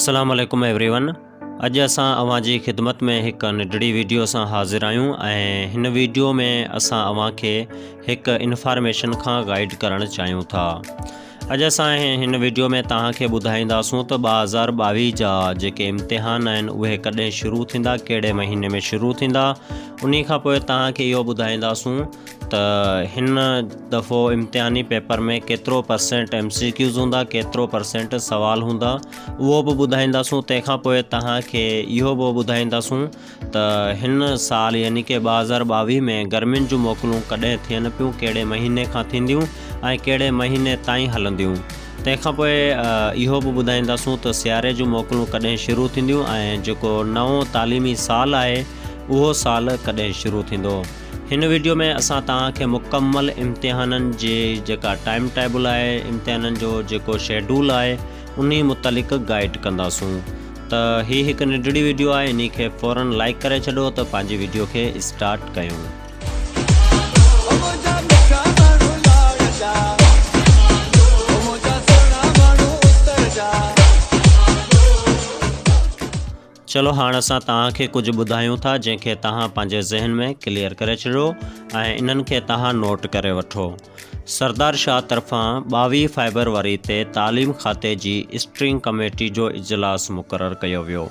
अस्सलाम वालेकुम एवरीवन। अॼु असां अवां जी ख़िदमत में हिकु नंढड़ी वीडियो सां हाज़िर आहियूं ऐं हिन वीडियो में असां अवां खे हिकु इन्फॉर्मेशन खां गाइड करणु चाहियूं था। अॼु असां हिन वीडियो में तव्हांखे ॿुधाईंदासूं त 2022 जा जेके इम्तिहान आहिनि उहे कॾहिं शुरू थींदा, कहिड़े महीने में शुरू थींदा। उन खां पोइ तव्हांखे इहो ॿुधाईंदासूं त हिन दफ़ो इम्तिहानी पेपर में केतिरो % MCQs हूंदा, केतिरो % सवाल हूंदा, उहो बि ॿुधाईंदासूं। तंहिंखां पोइ तव्हांखे इहो बि ॿुधाईंदासूं त हिन साल यानी कि 2022 में गर्मियुनि जूं मोकलूं कॾहिं थियनि पियूं, कहिड़े महीने खां थींदियूं ऐं कहिड़े महीने ताईं हलंदियूं। तंहिंखां पोइ इहो बि ॿुधाईंदासूं त सियारे जूं मोकलूं कॾहिं शुरू थींदियूं ऐं जेको नओं तालीमी साल आहे उहो साल कॾहिं शुरू थींदो। हिन वीडियो में असां तव्हांखे मुकमल इम्तिहाननि जी जेका टाइम टेबल आहे, इम्तिहाननि जो जेको शेड्यूल आहे, उन मुतलिक़ गाइड कंदासूं। त हीअ हिकु नंढड़ी वीडियो आहे, इन खे फ़ौरन लाइक करे छॾियो त पंहिंजी वीडियो खे स्टार्ट कयूं। चलो हाणे असां तव्हांखे कुझु ॿुधायूं था जंहिंखे तव्हां पंहिंजे ज़हन में क्लियर करे छॾियो ऐं इन्हनि खे तव्हां नोट करे वठो। सरदार शाह तरफ़ां 22 फेबरवरी ते तालीम खाते जी स्ट्रिंग कमेटी जो इजलास मुक़ररु कयो वियो।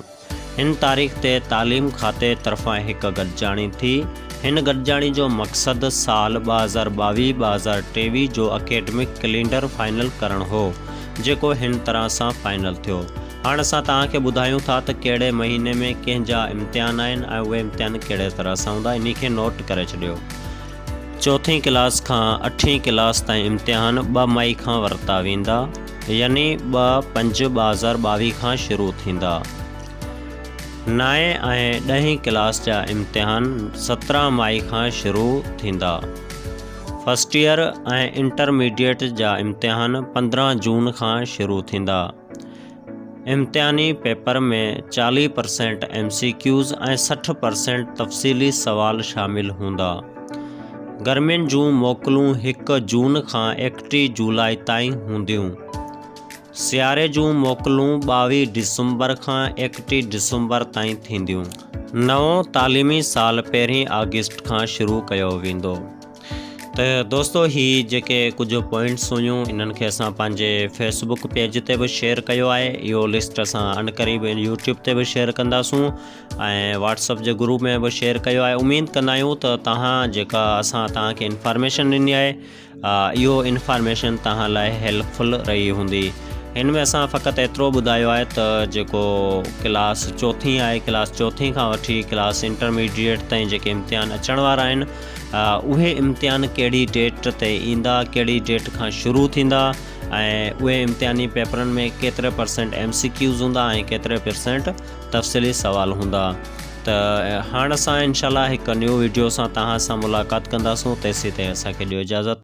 हिन तारीख़ ते तालीम खाते तरफ़ां हिकु गॾिजाणी थी। हिन गॾिजाणी जो मक़सदु साल 2022-2023 जो अकेडमिक कैलेंडर फाइनल करणु हो, जेको हिन तरह सां फाइनल थियो। हाणे असां तव्हांखे ॿुधायूं था त कहिड़े महीने में कंहिंजा इम्तिहान आहिनि ऐं उहे इम्तिहान कहिड़े तरह सां हूंदा, इन खे नोट करे छॾियो। 4हीं क्लास खां 8हीं क्लास ताईं इम्तिहान 2 मई खां वरिता वेंदा, यानी 2/5/2022 खां शुरू थींदा। 9 ऐं 10हीं क्लास जा इम्तिहान 17 मई खां शुरू थींदा। फर्स्ट ईयर ऐं इंटरमीडिएट जा इम्तिहान 15 जून खां शुरू थींदा। इम्तिहानी पेपर में 40% MCQs ऐं 60% तफ़सीली सवाल शामिल हूंदा। गर्मियुनि जूं मोकलूं 1 जून खां 31 जुलाई ताईं हूंदियूं। सियारे जूं मोकलूं 22 दिसंबर खां 31 दिसंबर ताईं थींदियूं। नओं तालीमी साल 1 अगस्त खां शुरू कयो वेंदो। त दोस्तो, ही जेके कुझु पॉइंट्स हुयूं इन्हनि खे असां पंहिंजे फेसबुक पेज ते बि शेयर कयो आहे। इहो लिस्ट असां अनकरीब यूट्यूब ते बि शेयर कंदासूं ऐं व्हाट्सअप जे ग्रुप में बि शेयर कयो आहे। उमेद कंदा आहियूं त तव्हां जेका असां तव्हांखे इंफॉर्मेशन ॾिनी आहे, इहो इंफॉर्मेशन तव्हां लाइ हेल्पफुल रही हूंदी। हिन में असां फ़क़ति एतिरो ॿुधायो आहे त जेको क्लास 4हीं आहे, क्लास 4हीं खां वठी क्लास इंटरमीडिएट ताईं जेके इम्तिहान अचण वारा आहिनि, उहे इम्तिहान कहिड़ी डेट ते ईंदा, कहिड़ी डेट खां शुरू थींदा ऐं उहे इम्तिहानी पेपरनि में केतिरे % MCQs हूंदा ऐं केतिरे % तफ़सीली सवाल हूंदा। त हाणे असां इंशाल्लाह हिकु न्यू वीडियो सां तव्हां सां मुलाक़ात कंदासूं। तेसीं ताईं असांखे ॾियो इजाज़त।